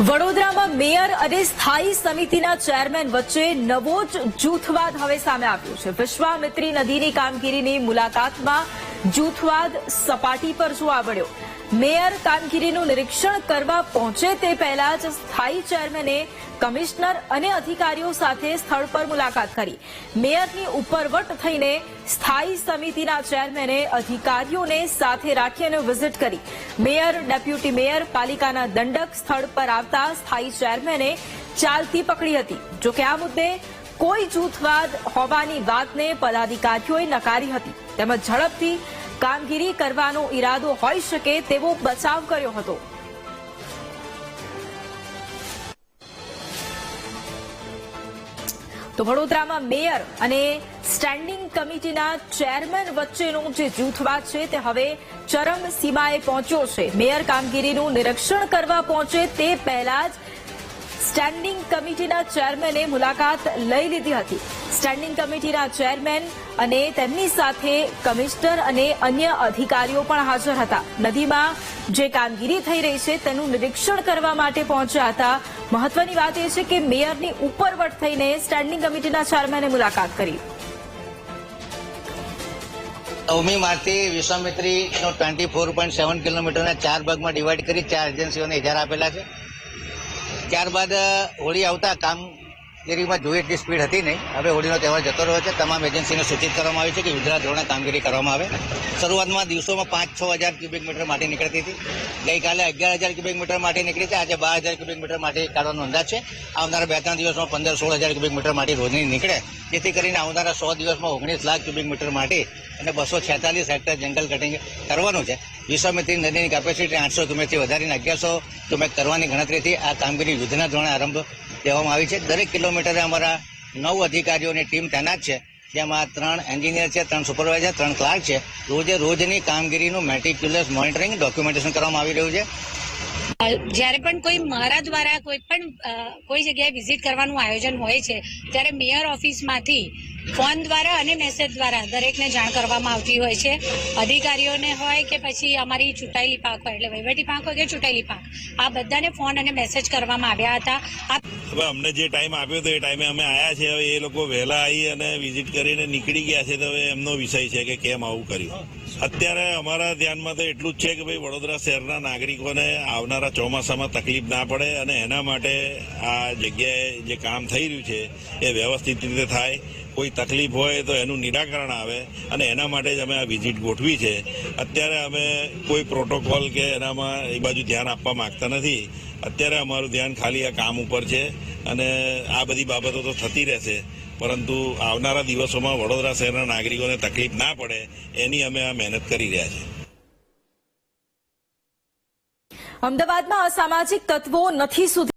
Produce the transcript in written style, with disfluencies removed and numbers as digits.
વડોદરામાં મેયર અને સ્થાયી સમિતિના ચેરમેન વચ્ચે નવો જ જૂથવાદ હવે સામે આવ્યો છે। વિશ્વામિત્રી નદીની કામગીરીની મુલાકાતમાં જૂથવાદ સપાટી પર જોવા મળ્યો। મેયર કામગીરીનું નિરીક્ષણ કરવા પહોંચે તે પહેલા જ સ્થાયી ચેરમેને કમિશનર અને અધિકારીઓ સાથે સ્થળ પર મુલાકાત કરી। મેયરની ઉપરવટ થઈને સ્થાયી સમિતિના ચેરમેને અધિકારીઓને સાથે રાખી અને વિઝિટ કરી। મેયર, ડેપ્યુટી મેયર, પાલિકાના દંડક સ્થળ પર આવતા સ્થાયી ચેરમેને ચાલતી પકડી હતી। જોકે આ મુદ્દે કોઈ જૂથવાદ હોવાની વાતને પદાધિકારીઓએ નકારી હતી, તેમજ ઝડપથી કામગીરી કરવાનો ઈરાદો હોઈ શકે તેવો બચાવ કર્યો હતો। તો વડોદરામાં મેયર અને સ્ટેન્ડિંગ કમિટીના ચેરમેન વચ્ચેનો જે જૂથવાદ છે તે હવે ચરમ સીમાએ પહોંચ્યો છે। મેયર કામગીરીનું નિરીક્ષણ કરવા પહોંચે તે પહેલા જ સ્ટેન્ડિંગ કમિટીના ચેરમેને મુલાકાત લઈ લીધી હતી। સ્ટેન્ડિંગ કમિટીના ચેરમેન અને તેમની સાથે કમિશનર અને અન્ય અધિકારીઓ પણ હાજર હતા। નદીમાં જે કામગીરી થઈ રહી છે તેનું નિરીક્ષણ કરવા માટે પહોંચ્યા હતા। મહત્વની વાત એ છે કે મેયરની ઉપરવટ થઈને સ્ટેન્ડિંગ કમિટીના ચેરમેને મુલાકાત કરી। 9મી માર્ચથી વિશ્વામિત્રીનો 24.7 કિલોમીટરના 4 ભાગમાં ડિવાઈડ કરી 4 એજન્સીઓને ઇજારા આપેલા છે। ત્યારબાદ હોળી આવતા કામગીરીમાં જોઈએ એટલી સ્પીડ હતી નહીં। હવે હોળીનો તહેવાર જતો રહ્યો છે। તમામ એજન્સીને સૂચિત કરવામાં આવી છે કે યુદ્ધના ધોરણે કામગીરી કરવામાં આવે। શરૂઆતમાં દિવસોમાં 5-6 હજાર ક્યુબિક મીટર માટી નીકળતી હતી। ગઈકાલે 11,000 ક્યુબિક મીટર માટી નીકળી છે। આજે 12,000 ક્યુબિક મીટર માટી કાઢવાનો અંદાજ છે। આવનારા 2-3 દિવસમાં 15-16 હજાર ક્યુબિક મીટર માટી રોજની નીકળે, જેથી કરીને આવનારા 100 દિવસમાં 19 લાખ ક્યુબિક મીટર માટી અને 246 હેક્ટર જંગલ કટિંગ કરવાનું છે। વિશ્વામિત્રી નદીની કેપેસિટી 800 ક્યુમેકથી વધારીને 1100 ક્યુમેક કરવાની ગણતરીથી આ કામગીરી યુદ્ધના ધોરણે આરંભ દેવામાં આવી છે। દરેક કિલોમીટરે અમારા 9 અધિકારીઓની ટીમ તૈનાત છે, જેમાં 3 એન્જિનિયર છે, 3 સુપરવાઇઝર, 3 ક્લાર્ક છે। રોજની કામગીરીનું મેટિક્યુલસ મોનિટરિંગ, ડોક્યુમેન્ટેશન કરવામાં આવી રહ્યું છે। જ્યારે પણ કોઈ મારા દ્વારા કોઈ જગ્યાએ વિઝિટ કરવાનું આયોજન હોય છે ત્યારે મેયર ઓફિસમાંથી ફોન દ્વારા અને મેસેજ દ્વારા દરેકને જાણ કરવામાં આવતી હોય છે। અધિકારીઓને હોય કે પછી અમારી ચૂંટાયેલી પાંખ હોય, એટલે વહીવટી પાંખ હોય કે ચૂંટાયેલી પાંખ, આ બધાને ફોન અને મેસેજ કરવામાં આવ્યા હતા। હવે અમને જે ટાઈમ આપ્યો હતો એ ટાઈમે અમે આવ્યા છે। હવે એ લોકો વહેલા આવી અને વિઝિટ કરીને નીકળી ગયા છે, તો હવે એમનો વિષય છે કે કેમ આવું કર્યું। અત્યારે અમારા ધ્યાનમાં તો એટલું જ છે કે ભાઈ વડોદરા શહેરના નાગરિકોને આવનારા ચોમાસામાં તકલીફ ના પડે અને એના માટે આ જગ્યાએ જે કામ થઈ રહ્યું છે એ વ્યવસ્થિત રીતે થાય। કોઈ તકલીફ હોય તો એનું નિરાકરણ આવે અને એના માટે જ અમે આ વિઝિટ ગોઠવી છે। અત્યારે અમે કોઈ પ્રોટોકોલ કે એનામાં એ બાજુ ધ્યાન આપવા માંગતા નથી। અત્યારે અમારું ધ્યાન ખાલી આ કામ ઉપર છે અને આ બધી બાબતો તો થતી રહેશે, પરંતુ આવનારા દિવસોમાં વડોદરા શહેરના નાગરિકોને તકલીફ ના પડે એની અમે આ મહેનત કરી રહ્યા છીએ। અમદાવાદમાં અસામાજિક તત્વો નથી સુધી